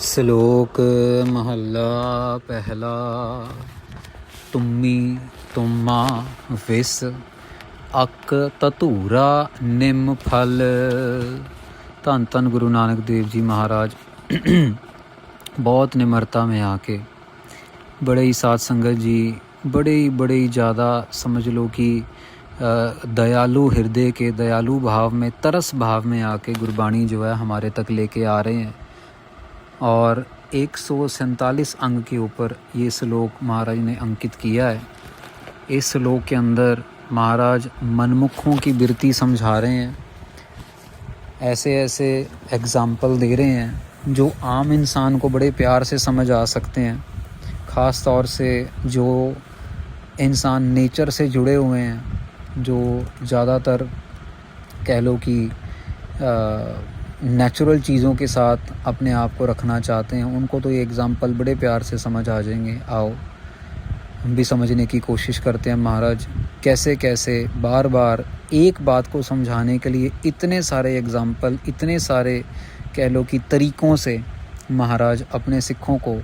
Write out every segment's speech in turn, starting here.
ਸ਼ਲੋਕ ਮਹੱਲਾ ਪਹਿਲਾ। ਤੁਮੀ ਤੁਮਾ ਵਿਸ ਅਕ ਧਤੂਰਾ ਨਿੰਮ ਫਲ। ਧੰਨ ਧੰਨ ਗੁਰੂ ਨਾਨਕ ਦੇव जी महाराज बहुत निम्रता में आके बड़े ही साध संगत जी बड़े ही ज़्यादा समझ लो कि दयालु हृदय के दयालु भाव में तरस भाव में आके गुरबाणी जो है हमारे तक लेके आ रहे हैं। और 147 अंग के ऊपर ये श्लोक महाराज ने अंकित किया है। इस श्लोक के अंदर महाराज मनमुखों की बिरती समझा रहे हैं, ऐसे ऐसे एग्ज़ाम्पल दे रहे हैं जो आम इंसान को बड़े प्यार से समझ आ सकते हैं। ख़ास तौर से जो इंसान नेचर से जुड़े हुए हैं, जो ज़्यादातर कह लो कि नेचुरल चीज़ों के साथ अपने आप को रखना चाहते हैं, उनको तो ये एग्ज़ाम्पल बड़े प्यार से समझ आ जाएंगे। आओ हम भी समझने की कोशिश करते हैं महाराज कैसे कैसे बार बार एक बात को समझाने के लिए इतने सारे एग्ज़ाम्पल, इतने सारे कह लो कि तरीक़ों से महाराज अपने सिखों को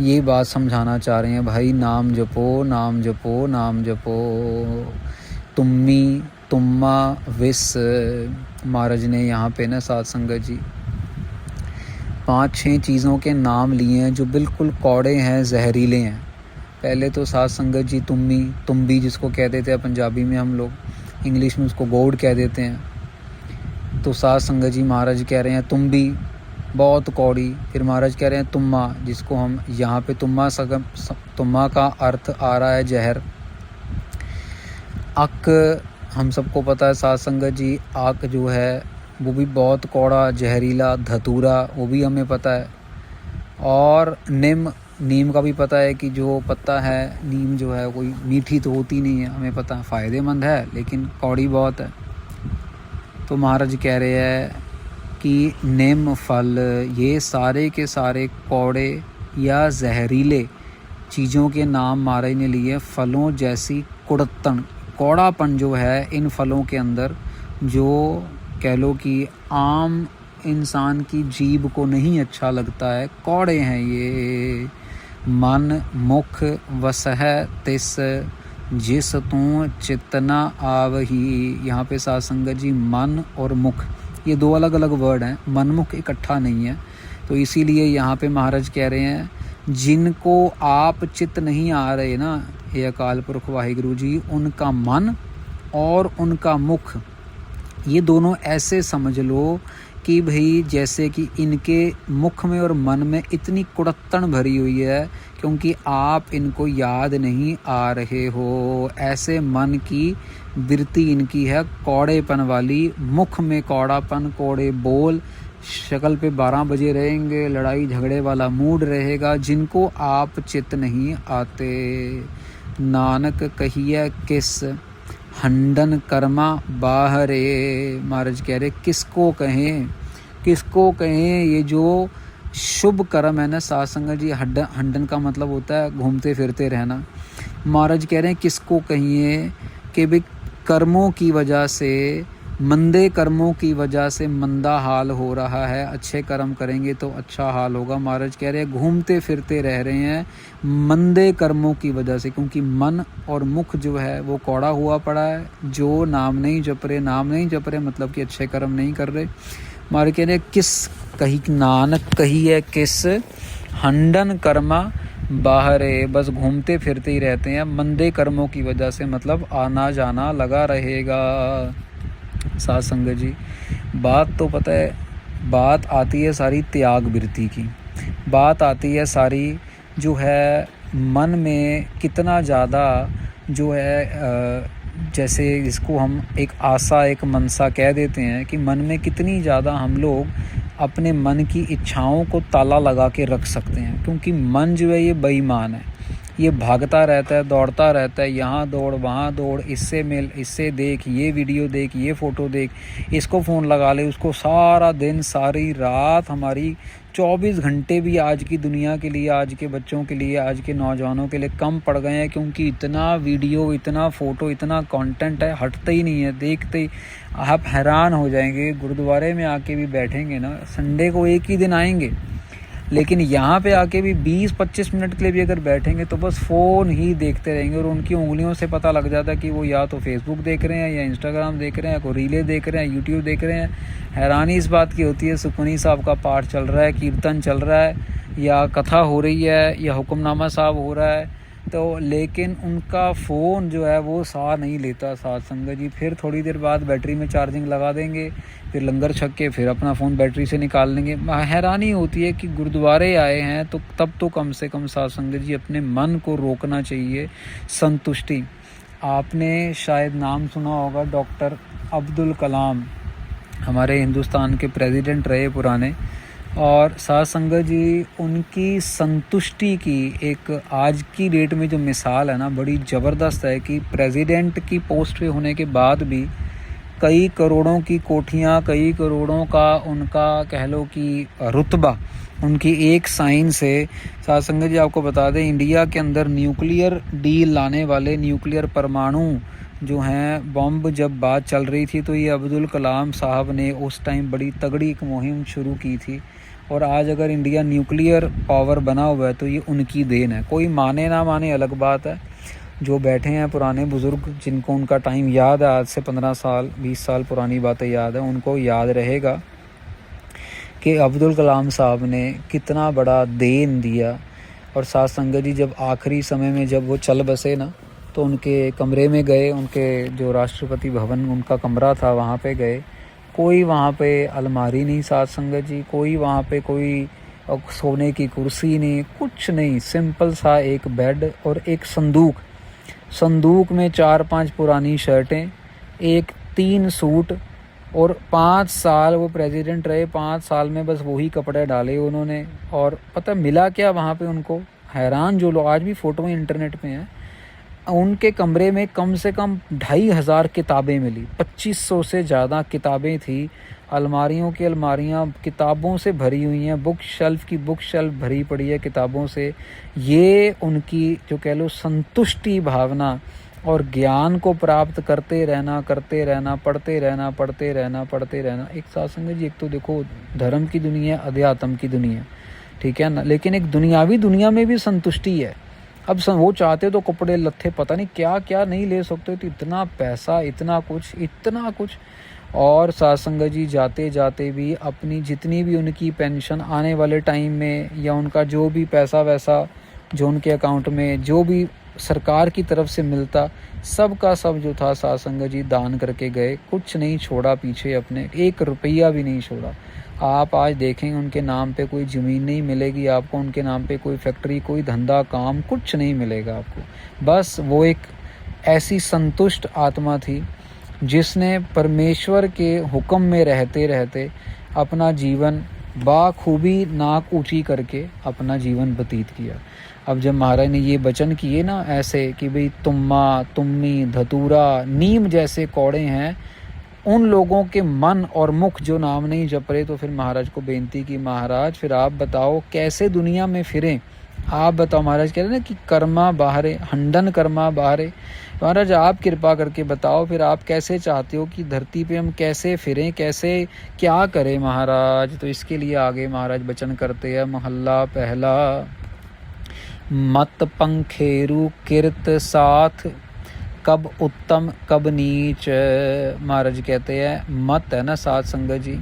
ये बात समझाना चाह रहे हैं। भाई नाम जपो, नाम जपो, नाम जपो। तुम्मी तुम्मा विस। महाराज ने यहाँ पे ना साध संगत जी 5-6 चीज़ों के नाम लिए हैं जो बिल्कुल कौड़े हैं, जहरीले हैं। पहले तो साध संगत जी तुम्मी, तुम्बी जिसको कह देते हैं पंजाबी में, हम लोग इंग्लिश में उसको गोड कह देते हैं। तो साध संगत जी महाराज कह रहे हैं तुम्बी बहुत कौड़ी। फिर महाराज कह रहे हैं तुम्मा, जिसको हम यहाँ पे तुम्मा का अर्थ आ रहा है जहर। अक हम सबको पता है साध संगत जी, आक जो है वो भी बहुत कौड़ा जहरीला, धतूरा वो भी हमें पता है। और नीम का भी पता है कि जो पत्ता है नीम जो है कोई मीठी तो होती नहीं है, हमें पता है फ़ायदेमंद है लेकिन कौड़ी बहुत है। तो महाराज कह रहे हैं कि निम फल, ये सारे के सारे कौड़े या जहरीले चीज़ों के नाम महाराज ने लिए। फलों जैसी कुड़त्तन, कौड़ापन जो है इन फलों के अंदर, जो कह लो कि आम इंसान की जीभ को नहीं अच्छा लगता है, कौड़े हैं ये। मन मुख वसह तिस जिस तू चितना आवही। यहाँ पे साध संगत जी मन और मुख ये दो अलग अलग वर्ड हैं, मन मुख इकट्ठा नहीं है। तो इसीलिए यहाँ पे महाराज कह रहे हैं जिनको आप चित नहीं आ रहे ना, ये अकाल पुरख वाहिगुरु जी, उनका मन और उनका मुख ये दोनों ऐसे समझ लो कि भाई जैसे कि इनके मुख में और मन में इतनी कुड़त्तन भरी हुई है क्योंकि आप इनको याद नहीं आ रहे हो। ऐसे मन की वृत्ति इनकी है कौड़ेपन वाली, मुख में कौड़ापन, कौड़े बोल, शक्ल पे 12 बजे रहेंगे, लड़ाई झगड़े वाला मूड रहेगा, जिनको आप चित नहीं आते। नानक कहिए किस हंडन कर्मा बाहरे। महाराज कह रहे किसको कहें, किसको कहें ये जो शुभ कर्म है ना साध संगत जी। हंडन का मतलब होता है घूमते फिरते रहना। महाराज कह रहे हैं किसको कहिए कि भाई कर्मों की वजह से, मंदे कर्मों की वजह से मंदा हाल हो रहा है, अच्छे कर्म करेंगे तो अच्छा हाल होगा। महाराज कह रहे हैं घूमते फिरते रह रहे हैं मंदे कर्मों की वजह से, क्योंकि मन और मुख जो है वो कौड़ा हुआ पड़ा है। जो नाम नहीं जप रहे, नाम नहीं जप रहे मतलब कि अच्छे कर्म नहीं कर रहे। महाराज कह रहे किस कही, नानक कही है किस हंडन कर्मा बाहरे, बस घूमते फिरते ही रहते हैं मंदे कर्मों की वजह से, मतलब आना जाना लगा रहेगा। साध संगत जी बात तो पता है, बात आती है सारी त्याग वृत्ति की, बात आती है सारी जो है मन में कितना ज़्यादा जो है जैसे इसको हम एक आशा, एक मनसा कह देते हैं कि मन में कितनी ज़्यादा हम लोग अपने मन की इच्छाओं को ताला लगा के रख सकते हैं। क्योंकि मन जो है ये बेईमान है, ये भागता रहता है, दौड़ता रहता है, यहाँ दौड़ वहाँ दौड़, इससे मिल, इससे देख, ये वीडियो देख, ये फ़ोटो देख, इसको फ़ोन लगा ले, उसको। सारा दिन सारी रात हमारी 24 घंटे भी आज की दुनिया के लिए, आज के बच्चों के लिए, आज के नौजवानों के लिए कम पड़ गए हैं, क्योंकि इतना वीडियो, इतना फ़ोटो, इतना कंटेंट है, हटता ही नहीं है। देखते ही आप हैरान हो जाएंगे। गुरुद्वारे में आके भी बैठेंगे ना, संडे को एक ही दिन आएंगे, लेकिन यहाँ पे आके भी 20-25 मिनट के लिए भी अगर बैठेंगे तो बस फ़ोन ही देखते रहेंगे, और उनकी उंगलियों से पता लग जाता है कि वो या तो फेसबुक देख रहे हैं, या इंस्टाग्राम देख रहे हैं, या कोई रीलें देख रहे हैं, यूट्यूब देख रहे हैं। हैरानी इस बात की होती है, सुखमनी साहब का पाठ चल रहा है, कीर्तन चल रहा है, या कथा हो रही है, या हुक्मनामा साहब हो रहा है, तो लेकिन उनका फ़ोन जो है वो साथ नहीं लेता साथ संगत जी। फिर थोड़ी देर बाद बैटरी में चार्जिंग लगा देंगे, फिर लंगर छक के फिर अपना फ़ोन बैटरी से निकाल लेंगे। हैरानी होती है कि गुरुद्वारे आए हैं तो तब तो कम से कम साथ संगत जी अपने मन को रोकना चाहिए। संतुष्टि, आपने शायद नाम सुना होगा, डॉक्टर अब्दुल कलाम हमारे हिंदुस्तान के प्रेसिडेंट रहे पुराने, और साथ संगत जी उनकी संतुष्टि की एक आज की डेट में जो मिसाल है ना, बड़ी ज़बरदस्त है कि प्रेसिडेंट की पोस्ट पे होने के बाद भी कई करोड़ों की कोठियाँ, कई करोड़ों का उनका कह लो कि रुतबा, उनकी एक साइन से। साथ संगत जी आपको बता दें, इंडिया के अंदर न्यूक्लियर डील लाने वाले, न्यूक्लियर परमाणु जो हैं बॉम्ब जब बात चल रही थी, तो ये अब्दुल कलाम साहब ने उस टाइम बड़ी तगड़ी एक मुहिम शुरू की थी। और आज अगर इंडिया न्यूक्लियर पावर बना हुआ है तो ये उनकी देन है। कोई माने ना माने अलग बात है, जो बैठे हैं पुराने बुज़ुर्ग, जिनको उनका टाइम याद है, आज से 15 साल 20 साल पुरानी बातें याद है, उनको याद रहेगा कि अब्दुल कलाम साहब ने कितना बड़ा देन दिया। और साथ संगत जी जब आखिरी समय में जब वो चल बसे ना, तो उनके कमरे में गए, उनके जो राष्ट्रपति भवन उनका कमरा था वहाँ पे गए, कोई वहाँ पे अलमारी नहीं साथ संगत जी, कोई वहाँ पे कोई सोने की कुर्सी नहीं, कुछ नहीं, सिंपल सा एक बेड और एक संदूक। संदूक में 4-5 पुरानी शर्टें, 3 सूट, और 5 साल वो प्रेसिडेंट रहे, 5 साल में बस वही कपड़े डाले उन्होंने। और पता मिला क्या वहाँ पे उनको, हैरान जो लोग, आज भी फ़ोटो इंटरनेट पे हैं, उनके कमरे में कम से कम 2500 किताबें मिली, 2500 से ज़्यादा किताबें थी, अलमारियों की अलमारियाँ किताबों से भरी हुई हैं, बुक शेल्फ की बुक शेल्फ भरी पड़ी है किताबों से। ये उनकी जो कह लो संतुष्टि भावना, और ज्ञान को प्राप्त करते रहना, पढ़ते रहना। एक साथ संगत जी, एक तो देखो धर्म की दुनिया, अध्यात्म की दुनिया, ठीक है ना, लेकिन एक दुनियावी दुनिया में भी संतुष्टि है। अब वो चाहते तो कपड़े लत्थे पता नहीं क्या क्या नहीं ले सकते, तो इतना पैसा, इतना कुछ। और साथ संगत जी जाते जाते भी अपनी जितनी भी उनकी पेंशन आने वाले टाइम में, या उनका जो भी पैसा वैसा जो उनके अकाउंट में जो भी सरकार की तरफ से मिलता, सब का सब जो था साथ संगत जी दान करके गए, कुछ नहीं छोड़ा पीछे अपने, 1 रुपया भी नहीं छोड़ा। आप आज देखेंगे उनके नाम पे कोई ज़मीन नहीं मिलेगी आपको, उनके नाम पे कोई फैक्ट्री, कोई धंधा काम कुछ नहीं मिलेगा आपको। बस वो एक ऐसी संतुष्ट आत्मा थी जिसने परमेश्वर के हुक्म में रहते रहते अपना जीवन बाखूबी नाक ऊंची करके अपना जीवन व्यतीत किया। अब जब महाराज ने ये वचन किए ना ऐसे कि भाई तुम्मा, तुम्मी, धतूरा, नीम जैसे कौड़े हैं, उन लोगों के मन और मुख जो नाम नहीं जप रहे, तो फिर महाराज को बेनती की, महाराज फिर आप बताओ कैसे दुनिया में फिरें, आप बताओ। महाराज कह रहे ना कि कर्मा बाहरे, हंडन कर्मा बाहरे, महाराज आप कृपा करके बताओ फिर आप कैसे चाहते हो कि धरती पे हम कैसे फिरें, कैसे क्या करें महाराज। तो इसके लिए आगे महाराज वचन करते हैं, महल्ला पहला, मत पंखेरु किरत साथ, कब उत्तम कब नीच। महाराज कहते हैं मत है ना साथ संगत जी,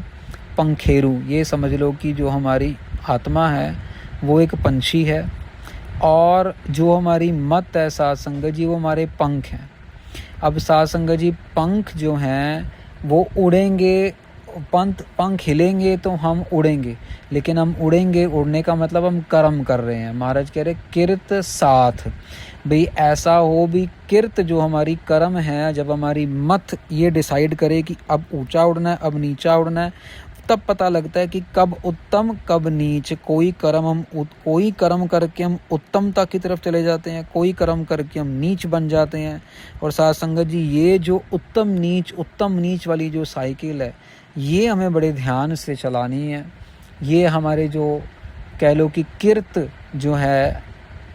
पंखेरु, ये समझ लो कि जो हमारी आत्मा है वो एक पंछी है, और जो हमारी मत है साथ संगत जी वो हमारे पंख हैं। अब साथ संगत जी पंख जो हैं वो उड़ेंगे, पंख हिलेंगे तो हम उड़ेंगे, लेकिन हम उड़ेंगे, उड़ने का मतलब हम कर्म कर रहे हैं। महाराज कह रहे किरत साथ, भाई ऐसा हो भी किरत जो हमारी कर्म है, जब हमारी मत ये डिसाइड करे कि अब ऊंचा उड़ना है, अब नीचा उड़ना है, तब पता लगता है कि कब उत्तम कब नीच। कोई कर्म करके हम उत्तमता की तरफ चले जाते हैं, कोई कर्म करके हम नीच बन जाते हैं। और साथ संगत जी ये जो उत्तम नीच वाली जो साइकिल है, ये हमें बड़े ध्यान से चलानी है। ये हमारे जो कह लो कि किर्त जो है,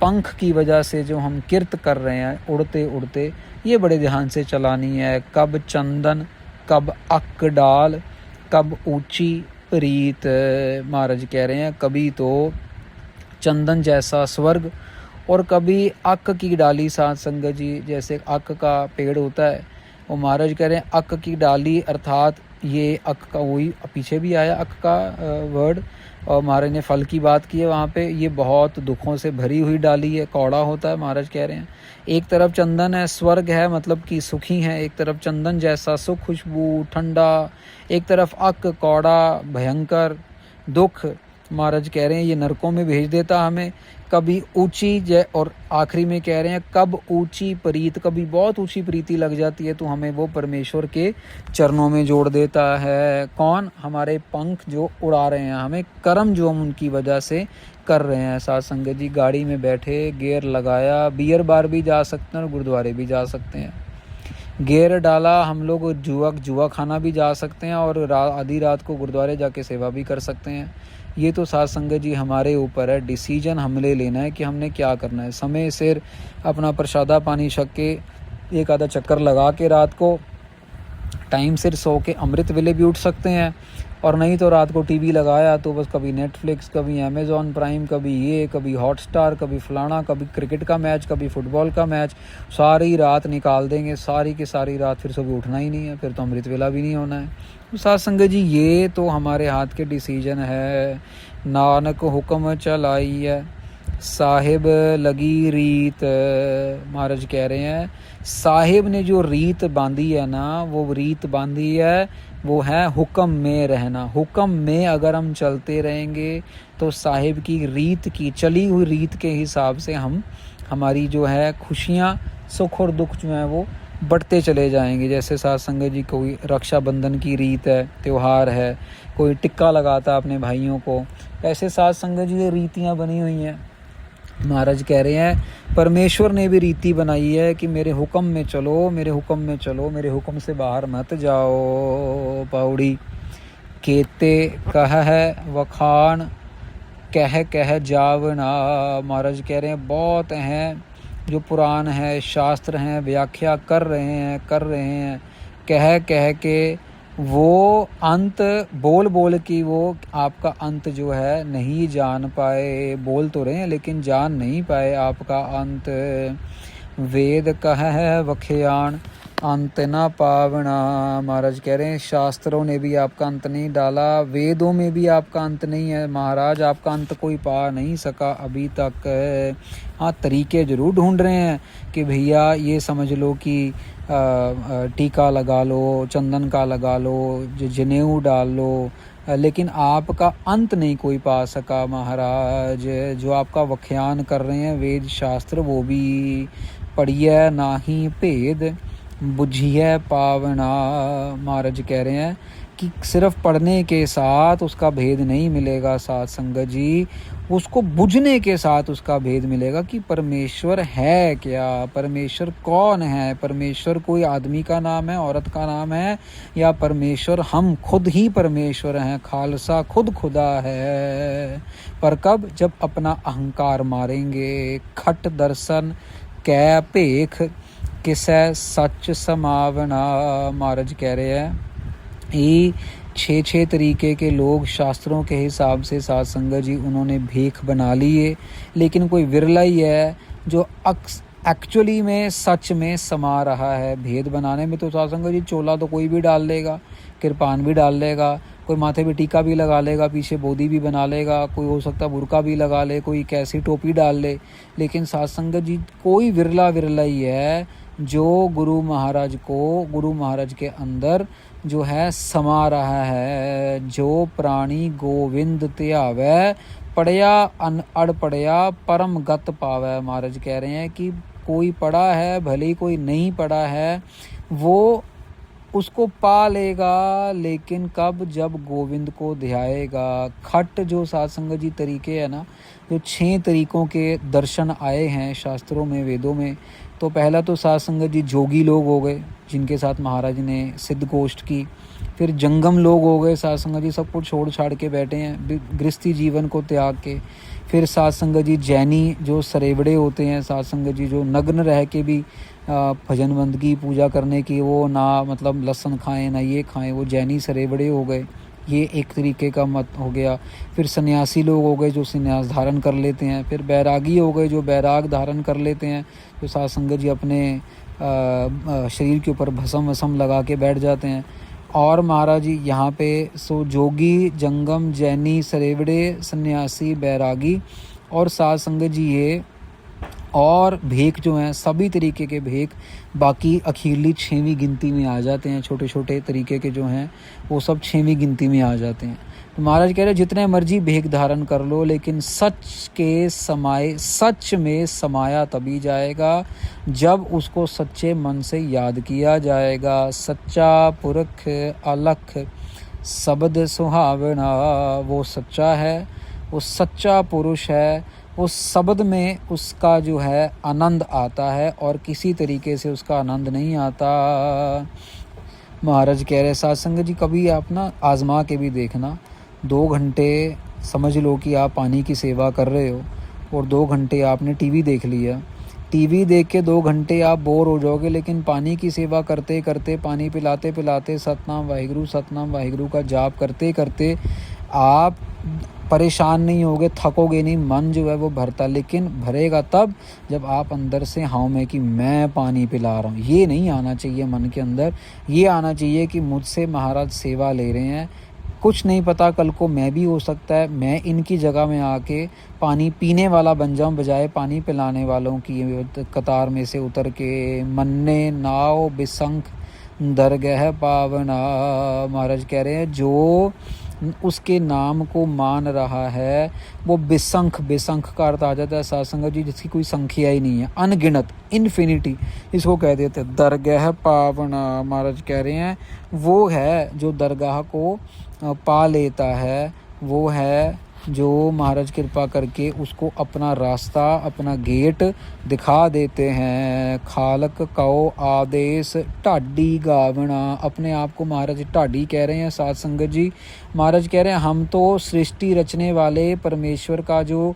पंख की वजह से जो हम किर्त कर रहे हैं उड़ते उड़ते, ये बड़े ध्यान से चलानी है। कब चंदन, कब अक डाल, कब ऊंची, प्रीत। महाराज कह रहे हैं कभी तो चंदन जैसा स्वर्ग और कभी अक की डाली। साध संगत जी, जैसे अक का पेड़ होता है, वो महाराज कह रहे हैं अक की डाली, अर्थात ये अक का, वही पीछे भी आया अक का वर्ड, और महाराज ने फल की बात की है वहाँ पे। ये बहुत दुखों से भरी हुई डाली है, कौड़ा होता है। महाराज कह रहे हैं एक तरफ चंदन है, स्वर्ग है, मतलब कि सुखी है, एक तरफ चंदन जैसा सुख, खुशबू, ठंडा, एक तरफ अक, कौड़ा, भयंकर, दुख। महाराज कह रहे हैं ये नरकों में भेज देता हमें। कभी ऊंची जय, और आखिरी में कह रहे हैं कब ऊंची प्रीत, कभी बहुत ऊंची प्रीति लग जाती है तो हमें वो परमेश्वर के चरणों में जोड़ देता है। कौन? हमारे पंख जो उड़ा रहे हैं, हमें कर्म जो हम उनकी वजह से कर रहे हैं। साथ संगत जी, गाड़ी में बैठे, गियर लगाया, बियर बार भी जा सकते हैं और गुरुद्वारे भी जा सकते हैं। गियर डाला, हम लोग जुआ खाना भी जा सकते हैं और आधी रात को गुरुद्वारे जाके सेवा भी कर सकते हैं। ये तो साथ संगत जी हमारे ऊपर है, डिसीजन हमने लेना है कि हमने क्या करना है। समय सिर अपना प्रसादा पानी छक के, एक आधा चक्कर लगा के, रात को टाइम सिर सो के अमृत वेले भी उठ सकते हैं। और नहीं तो रात को टीवी लगाया तो बस कभी नेटफ्लिक्स, कभी अमेज़ॉन प्राइम, कभी ये, कभी हॉटस्टार, कभी फलाना, कभी क्रिकेट का मैच, कभी फुटबॉल का मैच, सारी रात निकाल देंगे, सारी की सारी रात। फिर सुबह उठना ही नहीं है, फिर तो अमृत वेला भी नहीं होना है। तो साथ संगत जी ये तो हमारे हाथ के डिसीजन है। नानक हुक्म चलाई है, साहिब लगी रीत। महाराज कह रहे हैं साहिब ने जो रीत बांधी है ना, वो रीत बांधी है, वो है हुक्म में रहना। हुक्म में अगर हम चलते रहेंगे तो साहिब की रीत की, चली हुई रीत के हिसाब से हमारी जो है खुशियाँ, सुख और दुख जो है वो बढ़ते चले जाएंगे। जैसे साथ संगत जी कोई रक्षाबंधन की रीत है, त्यौहार है, कोई टिक्का लगाता है अपने भाइयों को, ऐसे साथ संगत जी ये रीतियाँ बनी हुई हैं। महाराज कह रहे हैं परमेश्वर ने भी रीति बनाई है कि मेरे हुक्म में चलो, मेरे हुक्म में चलो, मेरे हुक्म से बाहर मत जाओ। पौड़ी केते कह है वखान, कह कह जावना। महाराज कह रहे हैं बहुत हैं जो पुराण है, शास्त्र हैं, व्याख्या कर रहे हैं, कह कह के वो अंत बोल के वो आपका अंत जो है नहीं जान पाए। बोल तो रहे हैं लेकिन जान नहीं पाए आपका अंत। वेद कह है वख्यान, अंत ना पावना। महाराज कह रहे हैं शास्त्रों ने भी आपका अंत नहीं डाला, वेदों में भी आपका अंत नहीं है महाराज, आपका अंत कोई पा नहीं सका अभी तक। हाँ, तरीके ज़रूर ढूंढ रहे हैं कि भैया ये समझ लो कि टीका लगा लो, चंदन का लगा लो, जनेऊ डाल लो, लेकिन आपका अंत नहीं कोई पा सका महाराज। जो आपका व्याख्यान कर रहे हैं वेद शास्त्र, वो भी पढ़िए नाही भेद, बुझिए पावना। महाराज कह रहे हैं कि सिर्फ पढ़ने के साथ उसका भेद नहीं मिलेगा साथ संगत जी, उसको बुझने के साथ उसका भेद मिलेगा कि परमेश्वर है क्या, परमेश्वर कौन है। परमेश्वर कोई आदमी का नाम है, औरत का नाम है, या परमेश्वर हम खुद ही परमेश्वर हैं, खालसा खुद खुदा है। पर कब? जब अपना अहंकार मारेंगे। खट दर्शन कै भेख, किसै सच समावना। महाराज कह रहे हैं ये 6 तरीके के लोग शास्त्रों के हिसाब से साथ संगत जी उन्होंने भीख बना लिए, लेकिन कोई विरला ही है जो एक्चुअली में सच में समा रहा है। भेद बनाने में तो साथ संगत जी चोला तो कोई भी डाल लेगा, कृपान भी डाल लेगा, कोई माथे पे टीका भी लगा लेगा, पीछे बोधी भी बना लेगा, कोई हो सकता बुर्का भी लगा ले, कोई कैसी टोपी डाल ले, लेकिन साथ संगत जी कोई विरला ही है जो गुरु महाराज के अंदर जो है समा रहा है। जो प्राणी गोविंद त्यावै, पढ़या अनअड़ पढ़या परम गत पावै। महाराज कह रहे हैं कि कोई पढ़ा है भले ही कोई नहीं पढ़ा है, वो उसको पा लेगा, लेकिन कब? जब गोविंद को ध्याएगा। खट जो साथ संगत जी तरीके है ना, जो 6 तरीकों के दर्शन आए हैं शास्त्रों में, वेदों में, तो पहला तो साथ संगत जी जोगी लोग हो गए जिनके साथ महाराज ने सिद्ध गोष्ठ की। फिर जंगम लोग हो गए साथ संगत जी, सब कुछ छोड़ छाड़ के बैठे हैं गृहस्थी जीवन को त्याग के। फिर साथ संगत जी जैनी जो सरेवड़े होते हैं साथ संगत जी, जो नग्न रह के भी भजन बंदगी पूजा करने की, वो ना मतलब लहसुन खाएं ना ये खाएं, वो जैनी सरेवड़े हो गए। ये एक तरीके का मत हो गया। फिर सन्यासी लोग हो गए जो संन्यास धारण कर लेते हैं। फिर बैरागी हो गए जो बैराग धारण कर लेते हैं, जो साध संगत जी अपने शरीर के ऊपर भस्म वसम लगा के बैठ जाते हैं। और महाराज जी यहाँ पे सो जोगी, जंगम, जैनी, सरेवड़े, सन्यासी, बैरागी और साध संगत जी ये और भेख जो हैं सभी तरीके के भेख बाकी अखीरली 6वीं गिनती में आ जाते हैं। छोटे छोटे तरीके के जो हैं वो सब 6वीं गिनती में आ जाते हैं। तो महाराज कह रहे जितने मर्जी भेख धारण कर लो, लेकिन सच में समाया तभी जाएगा जब उसको सच्चे मन से याद किया जाएगा। सच्चा पुरख अलख शब्द सुहावना, वो सच्चा है, वो सच्चा पुरुष है, उस शब्द में उसका जो है आनंद आता है और किसी तरीके से उसका आनंद नहीं आता। महाराज कह रहे साध संगत जी कभी आप ना आजमा के भी देखना। 2 घंटे समझ लो कि आप पानी की सेवा कर रहे हो और 2 घंटे आपने टीवी देख लिया। टीवी देख के 2 घंटे आप बोर हो जाओगे, लेकिन पानी की सेवा करते करते, पानी पिलाते पिलाते सतनाम वाहिगुरु का जाप करते करते आप परेशान नहीं होगे, थकोगे नहीं, मन जो है वो भरता। लेकिन भरेगा तब जब आप अंदर से हाँ में कि मैं पानी पिला रहा हूँ, ये नहीं आना चाहिए मन के अंदर। ये आना चाहिए कि मुझसे महाराज सेवा ले रहे हैं, कुछ नहीं पता कल को मैं भी हो सकता है मैं इनकी जगह में आके पानी पीने वाला बन जाऊं, बजाय पानी पिलाने वालों की कतार में से उतर के। मन्ने नाव बिसंख दरगह पावना, महाराज कह रहे हैं जो उसके नाम को मान रहा है वो बेसंख का अर्थ आ जाता है साध संगत जी जिसकी कोई संख्या ही नहीं है, अनगिनत, इन्फिनिटी इसको कह देते हैं। दरगाह पावना, महाराज कह रहे हैं वो है जो दरगाह को पा लेता है, वो है जो महाराज कृपा करके उसको अपना रास्ता, अपना गेट दिखा देते हैं। खालक कौ आदेश ढाडी गावना, अपने आप को महाराज ढाडी कह रहे हैं साध संगत जी। महाराज कह रहे हैं हम तो सृष्टि रचने वाले परमेश्वर का जो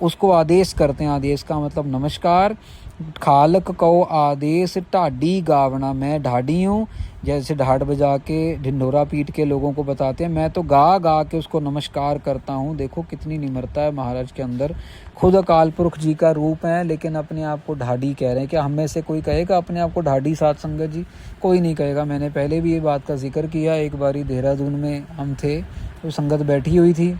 उसको आदेश करते हैं, आदेश का मतलब नमस्कार। खालक कौ आदेश ढाडी गावना, मैं ढाडी हूँ, जैसे ढाड बजा के ढिंढोरा पीट के लोगों को बताते हैं, मैं तो गा गा के उसको नमस्कार करता हूँ। देखो कितनी निम्रता है महाराज के अंदर, खुद अकाल पुरख जी का रूप है लेकिन अपने आप को ढाडी कह रहे हैं। क्या हम में से कोई कहेगा अपने आप को ढाडी साध संगत जी? कोई नहीं कहेगा। मैंने पहले भी ये बात का जिक्र किया, एक बारी देहरादून में हम थे तो संगत बैठी हुई थी,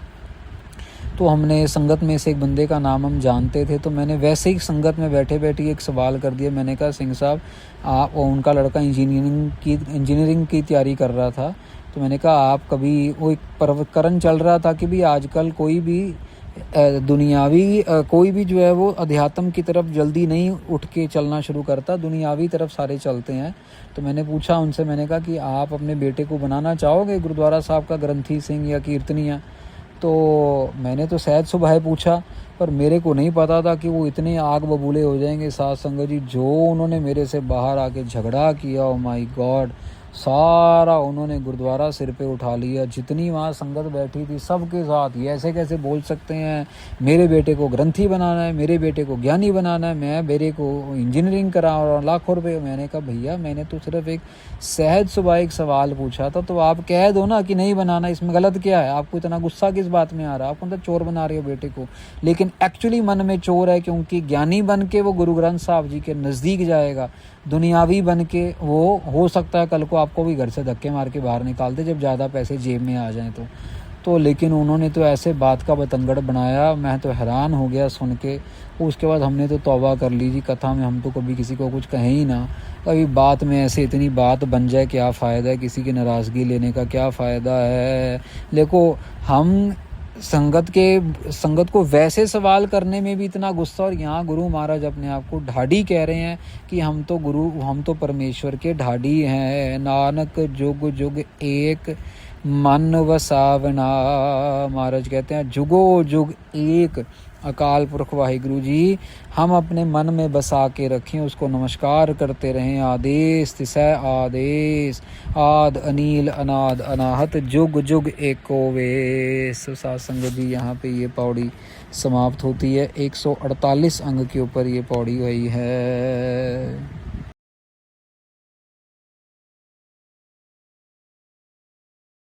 तो हमने संगत में से एक बंदे का नाम हम जानते थे, तो मैंने वैसे ही संगत में बैठे बैठे एक सवाल कर दिया। मैंने कहा सिंह साहब आप, उनका लड़का इंजीनियरिंग की तैयारी कर रहा था, तो मैंने कहा आप कभी, वो एक प्रकरण चल रहा था कि भी आजकल कोई भी दुनियावी कोई भी जो है वो अध्यात्म की तरफ जल्दी नहीं उठ के चलना शुरू करता, दुनियावी तरफ सारे चलते हैं। तो मैंने पूछा उनसे, मैंने कहा कि आप अपने बेटे को बनाना चाहोगे गुरुद्वारा साहब का ग्रंथी सिंह या कीर्तनिया? तो मैंने तो शायद सुबह पूछा, पर मेरे को नहीं पता था कि वो इतने आग बबूले हो जाएंगे साध संगत जी। जो उन्होंने मेरे से बाहर आके झगड़ा किया, ओ माय गॉड, सारा उन्होंने गुरुद्वारा सिर पे उठा लिया। जितनी वहाँ संगत बैठी थी सबके साथ ये ऐसे कैसे बोल सकते हैं, मेरे बेटे को ग्रंथी बनाना है, मेरे बेटे को ज्ञानी बनाना है, मैं मेरे को इंजीनियरिंग करा और लाखों रुपए। मैंने कहा भैया मैंने तो सिर्फ एक सहज सुबह एक सवाल पूछा था, तो आप कह दो ना कि नहीं बनाना, इसमें गलत क्या है? आपको इतना गुस्सा किस बात में आ रहा है? आप मतलब चोर बना रहे हो बेटे को, लेकिन एक्चुअली मन में चोर है, क्योंकि ज्ञानी बन के वो गुरु ग्रंथ साहब जी के नज़दीक जाएगा, दुनियावी बन के वो हो सकता है कल को आपको भी घर से धक्के मार के बाहर निकाल दे जब ज़्यादा पैसे जेब में आ जाएं तो लेकिन उन्होंने तो ऐसे बात का बतंगड़ बनाया, मैं तो हैरान हो गया सुन के। उसके बाद हमने तो तौबा कर ली जी, कथा में हम तो कभी किसी को कुछ कहें ही ना, कभी बात में ऐसे इतनी बात बन जाए क्या फ़ायदा है, किसी की नाराज़गी लेने का क्या फ़ायदा है। देखो हम संगत को वैसे सवाल करने में भी इतना गुस्सा, और यहाँ गुरु महाराज अपने आप को ढाडी कह रहे हैं कि हम तो परमेश्वर के ढाडी हैं। नानक जुग जुग एक मन वसावना, महाराज कहते हैं जुगो जुग एक अकाल पुरख वाहिगुरु जी हम अपने मन में बसा के रखें, उसको नमस्कार करते रहें। आदेश तिसै आदेश, आद अनील अनाद अनाहत, जुग जुग एको वेश। साध संगत जी यहाँ पे ये पौड़ी समाप्त होती है। 148 अंग के ऊपर ये पौड़ी हुई है।